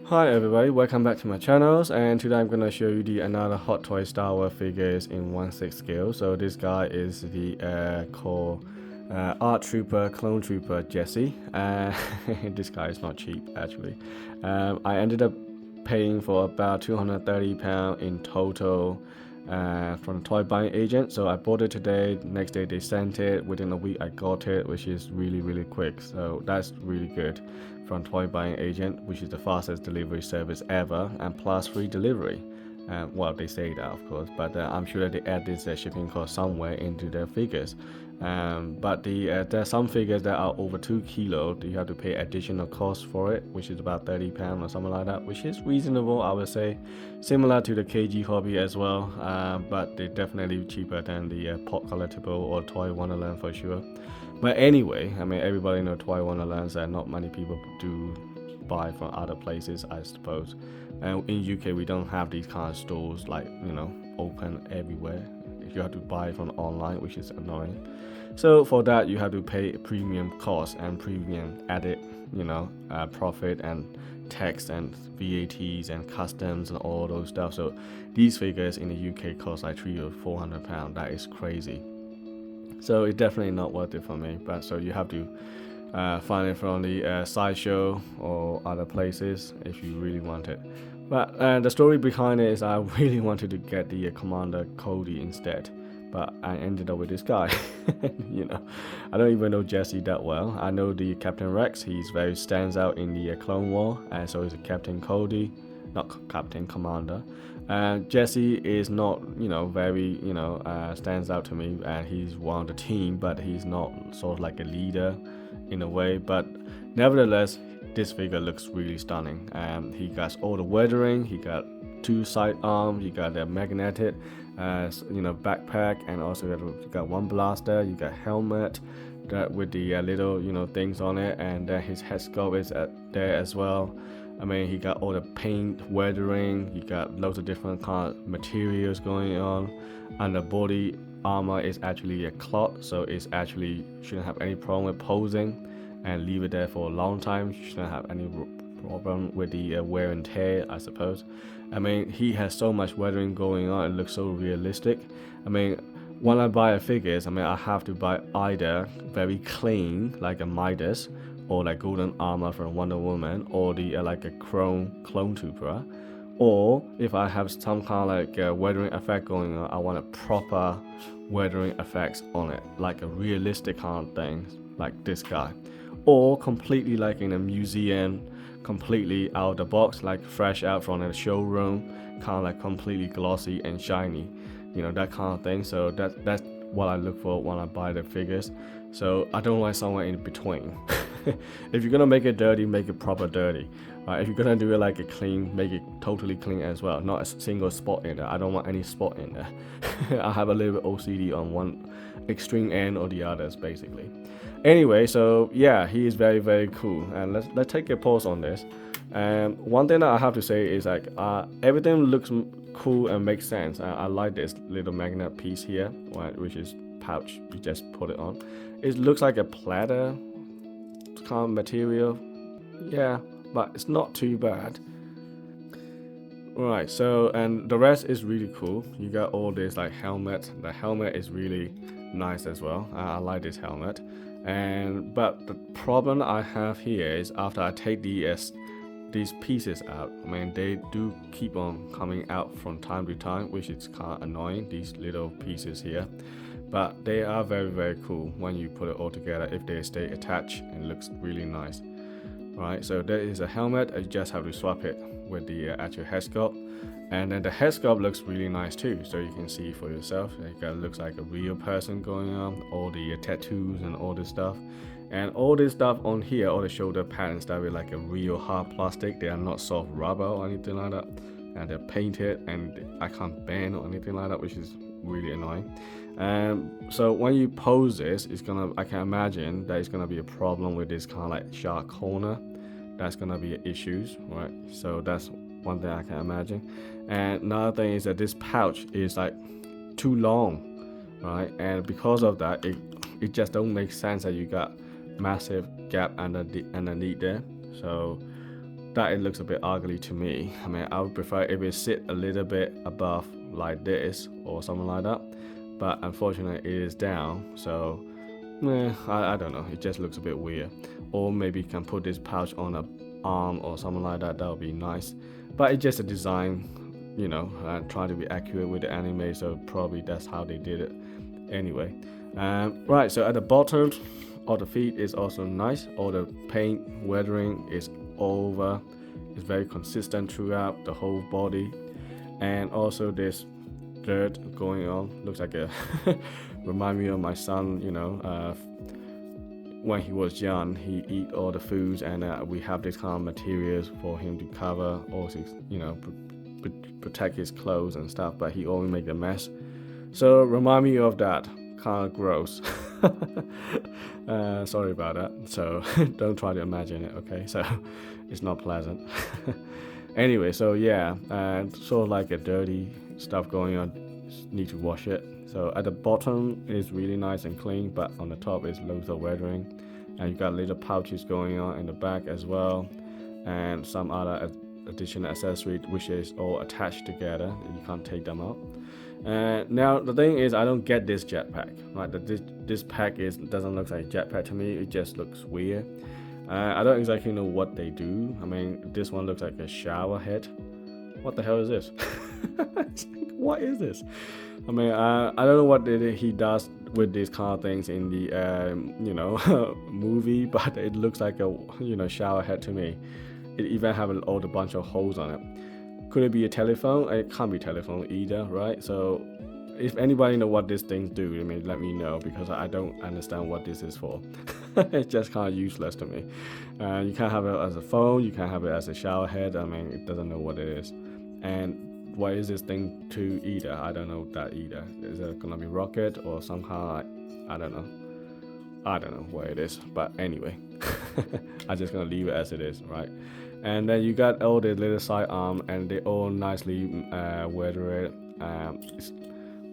Hi everybody, welcome back to my channels, and today I'm gonna show you another Hot Toy Star Wars figures in 1/6 scale. So this guy is the called Art Trooper Clone Trooper Jesse. This guy is not cheap actually. I ended up paying for about £230 in total from toy buying agent. So I bought it today, next day they sent it, within a week I got it, which is really quick, so that's really good from toy buying agent, which is the fastest delivery service ever, and plus free delivery. Well, they say that of course, but I'm sure that they add this shipping cost somewhere into their figures. But there are some figures that are over 2 kilos. You have to pay additional cost for it, which is about £30 or something like that, which is reasonable, I would say, similar to the KG hobby as well. But they're definitely cheaper than the pop collectible or toy Wonderland for sure. But anyway, I mean, everybody know toy Wonderlands, and not many people do buy from other places, I suppose. And in UK we don't have these kind of stores, like, you know, open everywhere. You have to buy from online, which is annoying. So for that you have to pay premium cost and premium added, you know, profit and tax and VATs and customs and all those stuff. So these figures in the UK cost like £300 or £400. That is crazy. So it's definitely not worth it for me. But so you have to find it from the sideshow or other places if you really want it. But the story behind it is I really wanted to get the Commander Cody instead, but I ended up with this guy. You know, I don't even know Jesse that well. I know the Captain Rex, he's very stands out in the Clone War, and so is the Captain Cody, not Captain Commander. Jesse is not, you know, very, you know, stands out to me, and he's one of the team, but he's not sort of like a leader in a way. But nevertheless, this figure looks really stunning. He got all the weathering, he got 2 side arms, you got a magnetic you know, backpack, and also you got 1 blaster, you got helmet that with the little, you know, things on it, and then his head sculpt is there as well. I mean, he got all the paint, weathering, he got loads of different kind of materials going on, and the body armor is actually a cloth, so it's actually shouldn't have any problem with posing, and leave it there for a long time. You shouldn't have any problem with the wear and tear, I suppose. I mean, he has so much weathering going on, it looks so realistic. I mean, when I buy a figures, I mean, I have to buy either very clean, like a Midas, or like golden armor from Wonder Woman, or the like a clone trooper, or if I have some kind of like weathering effect going on, I want a proper weathering effects on it, like a realistic kind of thing, like this guy, or completely like in a museum, completely out of the box, like fresh out from a showroom, kind of like completely glossy and shiny, you know, that kind of thing. So that's what I look for when I buy the figures. So I don't like somewhere in between. If you're gonna make it dirty, make it proper dirty. If you're gonna do it like a clean, make it totally clean as well, not a single spot in there. I don't want any spot in there. I have a little bit OCD on one extreme end or the others, basically. Anyway, so yeah, he is very cool, and let's take a pause on this. One thing that I have to say is like everything looks cool and makes sense. I like this little magnet piece here, right, which is pouch. You just put it on. It looks like a platter kind of material, yeah, but it's not too bad. Right, so and the rest is really cool. You got all this like helmet. The helmet is really nice as well. I like this helmet. But the problem I have here is after I take these pieces out, I mean, they do keep on coming out from time to time, which is kind of annoying, these little pieces here. But they are very cool when you put it all together, if they stay attached, and it looks really nice. Right, so there is a helmet. You just have to swap it with the actual head sculpt, and then the head sculpt looks really nice too, so you can see for yourself. It looks like a real person going on, all the tattoos and all this stuff, and all this stuff on here, all the shoulder patterns, that is like a real hard plastic. They are not soft rubber or anything like that, and they're painted, and I can't bend or anything like that, which is really annoying. So when you pose this, I can imagine that it's gonna be a problem with this kind of like sharp corner. That's gonna be issues, right? So that's one thing I can imagine. And another thing is that this pouch is like too long, right? And because of that, it just don't make sense that you got massive gap underneath there. So that it looks a bit ugly to me. I mean, I would prefer if it sit a little bit above like this or something like that, but unfortunately it is down, so I don't know, it just looks a bit weird. Or maybe you can put this pouch on a arm or something like that, that would be nice, but it's just a design, you know, trying to be accurate with the anime, so probably that's how they did it anyway. Right, so at the bottom, all the feet is also nice. All the paint weathering is over. It's very consistent throughout the whole body. And also this dirt going on. Looks like a remind me of my son, you know, when he was young, he eat all the foods, and we have this kind of materials for him to cover, also, you know, protect his clothes and stuff, but he always make a mess. So remind me of that. Kind of gross. Sorry about that. So don't try to imagine it, okay? So it's not pleasant. Anyway, so yeah, sort of like a dirty stuff going on. Need to wash it. So at the bottom it's really nice and clean, but on the top is loads of weathering, and you got little pouches going on in the back as well, and some other additional accessories which is all attached together. You can't take them out. Now the thing is, I don't get this jetpack. Right, this pack doesn't look like a jetpack to me. It just looks weird. I don't exactly know what they do. I mean, this one looks like a shower head. What the hell is this? What is this? I mean, I don't know what he does with these kind of things in the you know, movie, but it looks like a, you know, shower head to me. It even have all the bunch of holes on it. Could it be a telephone? It can't be a telephone either, right? So if anybody know what these things do, I mean, let me know, because I don't understand what this is for. It's just kind of useless to me. You can't have it as a phone, you can't have it as a shower head. I mean, it doesn't know what it is. And what is this thing to either? I don't know that either. Is it gonna be rocket or somehow? I don't know. I don't know what it is, but anyway, I'm just gonna leave it as it is, right? And then you got all the little side arm, and they all nicely weathered,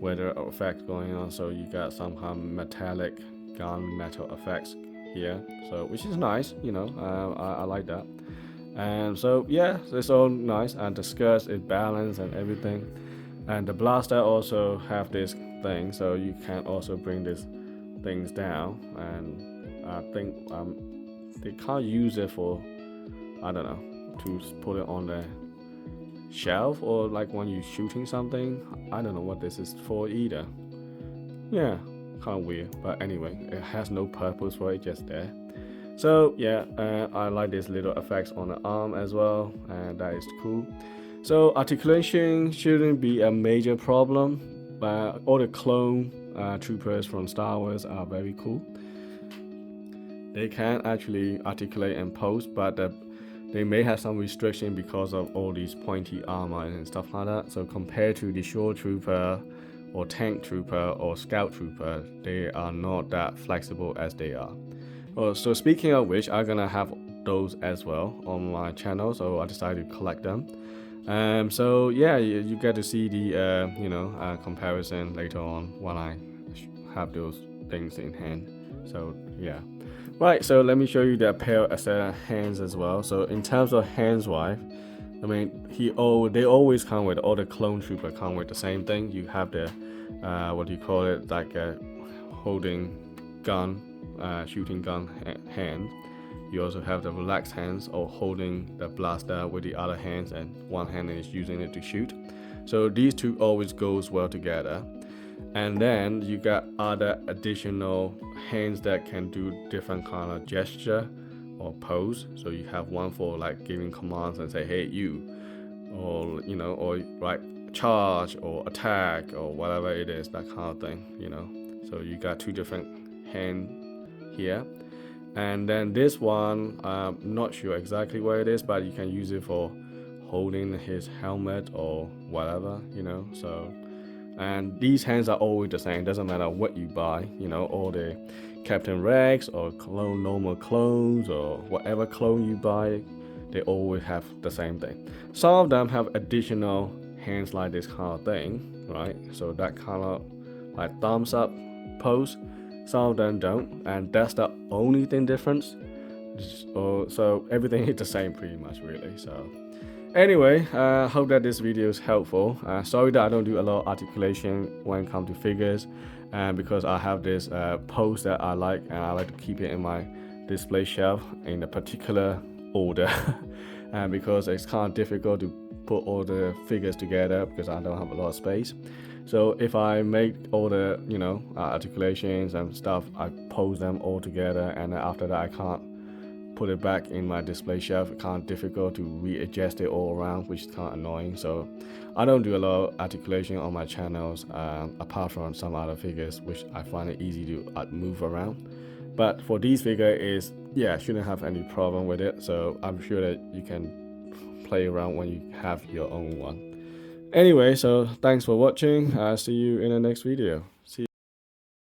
weather effects going on. So you got some kind of metallic gunmetal effects here, so which is nice, you know. I like that. And so yeah, it's all nice, and the skirt is balanced and everything. And the blaster also have this thing, so you can also bring these things down. And I think they can't use it for, I don't know, to put it on the shelf, or like when you're shooting something. I don't know what this is for either. Yeah, kind of weird, but anyway, it has no purpose for it, just there. So yeah, I like these little effects on the arm as well, and that is cool. So articulation shouldn't be a major problem. All the clone troopers from Star Wars are very cool. They can actually articulate and pose, but they may have some restriction because of all these pointy armor and stuff like that. So compared to the shore trooper or tank trooper or scout trooper, they are not that flexible as they are. So speaking of which, I'm gonna have those as well on my channel, so I decided to collect them. So yeah, you get to see the you know, comparison later on when I have those things in hand. So yeah. Right, so let me show you the pair of set of hands as well. So in terms of hands wise, I mean, they always come with, all the clone trooper come with the same thing. You have the what do you call it, like a holding gun, shooting gun hand. You also have the relaxed hands, or holding the blaster with the other hands, and one hand is using it to shoot. So these two always goes well together. And then you got other additional hands that can do different kind of gesture or pose. So you have one for like giving commands and say, hey you, or you know, or right, charge or attack or whatever it is, that kind of thing, you know. So you got two different hands here. And then this one, I'm not sure exactly where it is, but you can use it for holding his helmet or whatever, you know. So, and these hands are always the same, doesn't matter what you buy, you know, all the Captain Rex or clone, normal clones or whatever clone you buy, they always have the same thing. Some of them have additional hands like this kind of thing, right? So that kind of like thumbs up pose. Some of them don't, and that's the only thing difference. So everything is the same pretty much, really. So anyway, hope that this video is helpful. Sorry that I don't do a lot of articulation when it comes to figures, because I have this pose that I like, and I like to keep it in my display shelf in a particular order. And because it's kind of difficult to put all the figures together because I don't have a lot of space. So if I make all the articulations and stuff, I pose them all together, and then after that I can't put it back in my display shelf. It's kind of difficult to readjust it all around, which is kind of annoying. So I don't do a lot of articulation on my channels, apart from some other figures which I find it easy to move around. But for these figures, shouldn't have any problem with it. So I'm sure that you can play around when you have your own one. Anyway, so thanks for watching. See you in the next video.